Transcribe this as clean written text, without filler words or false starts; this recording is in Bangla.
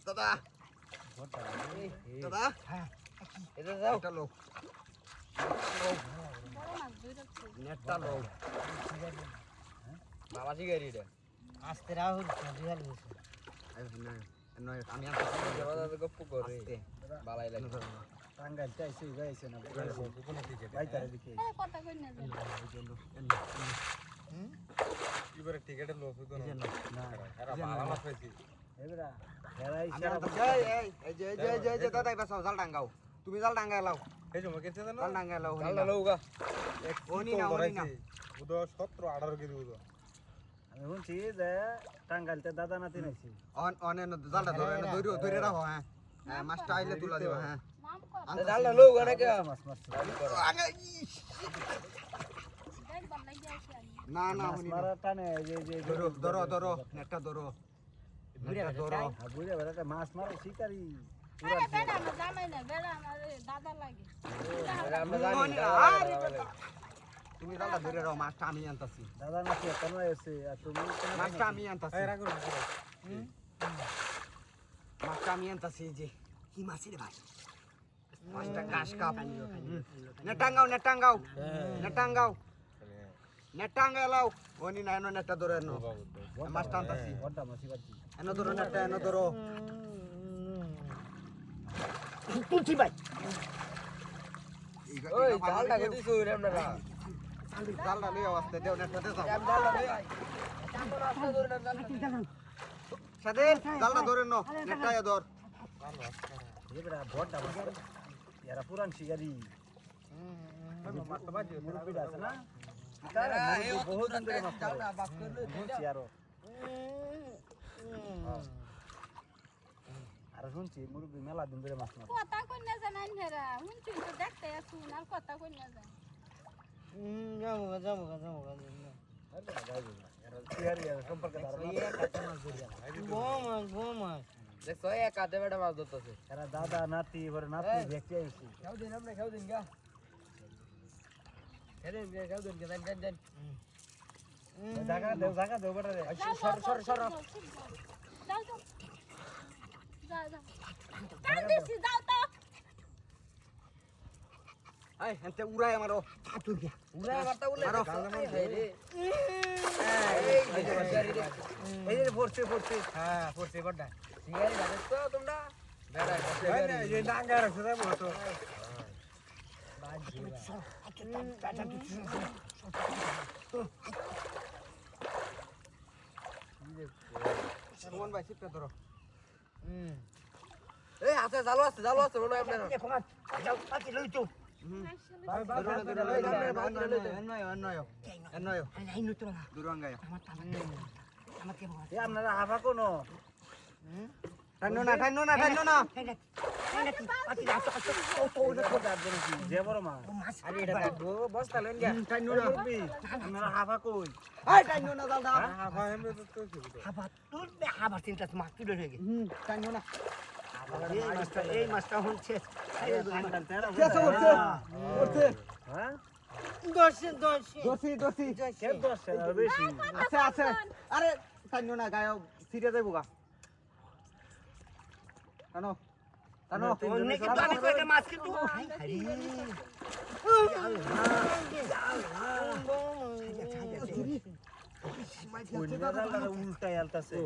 দাদা দাদা এটা যাও এটা লো নেটটা লো বাবা সিগারি এটা আস্তে রাহুল বিহাল নয় আমি আর দাদা গপ্প করে বালাই লাগে টাঙ্গাইল চাইছে গাইছে না বাইতারে দিকে কথা কই না এবারে টিকেটের লোক তো না না এরা ভালো মাছ পাইছি এবারে হেরাই এই যে দাদা এবার জাল ডাঙ্গাও তুমি জাল ডাঙ্গা লাও এই যে মকে চেনা না জাল ডাঙ্গা লাও জালটা লউগা ওনি না উদো 17 18 কেজি উদো আমি শুনছি যে টাঙ্গাইলতে দাদা নাতি নাইছি অনেন জালটা ধরে রাখো হ্যাঁ হ্যাঁ মাছটা আইলে তুলা দিবা হ্যাঁ নাম কর জালটা লউগা নাকি মাছ মারছে দেখ বল লাগি আছে আমি না না মাছ মারা টানে যে ধরো নেটটা ধরো নেটটা ধরো বুঝে বেড়াতে মাছ মারে শিকারি আরে বেড়া না জামাই না বেড়া আমার দাদা লাগে তুমি জালটা ধরে রাখো মাছটা আমি আনতাছি দাদা নাতি কেন এসে আর তুমি মাছটা আমি আনতাছি এই রাখো মাছটা আমি আনতাছি যে কি মাছ রে ভাই মাছটা ঘাস কাপ নেটাঙ্গাও নেটাঙ্গা লাও ওনি না এনো নেটটা ধরে এনো মাছটা আনতাছি বড়টা মাছি বাজি এনো ধরো নেটটা এনো ধরো তুলছি ভাই ওই জালটা গদি সুই রে আপনারা জালটা লই আসতে দেও নেটটা দে যাও জালটা লই আই সাদেন জালটা ধরে নো নেটটা এ ধর এবারে বড়টা মাছ এরা পুরান শিকারি মাছটা বাজি মুরব্বি আছে না বহুত দিন ধরে মাছ ধরে শুনছি আর শুনছি মুরব্বি মেলা দিন ধরে মাছ মারে কথা কই না জানাই হেরা হুনছি তো দেখতে আসু আর কথা কই না জান যাবো এরা শিকারি আর সম্পর্কে দেখো এক আধে বেটা মাছ ধরতেছে এরা দাদা নাতি এবারে নাতি দেখতে আইছি খাও দিন আমরা খাও দিন গা খাও দিন দেন জায়গা দেও বেটা রে সর যাও কাল দিছি যাও তো আই এতে উড়াই আমারো আতুর গিয়া উড়াই মারতা উড়লে মারো এই যে পড়ছে হ্যাঁ পড়ছে বড়টা সিগারি বাজে তো তোমরা বেড়া এই ডাঙ্গা রাখছ রে বটো সুমন ভাই চিপটা ধরো এই আছে জালো আছে মনে হয় আপনার আপনারা হাফা কোনো যে বড় মাছ বস্তা লেন গিয়া আপনারা হাফা কই হাফা হেমে তো এই মাছটা হচ্ছে হ্যাঁ বেশি আছে আরে টাইনো না গায় সিরে যাইবো গা টানো মাছ কিন্তু উল্টা আলতাছে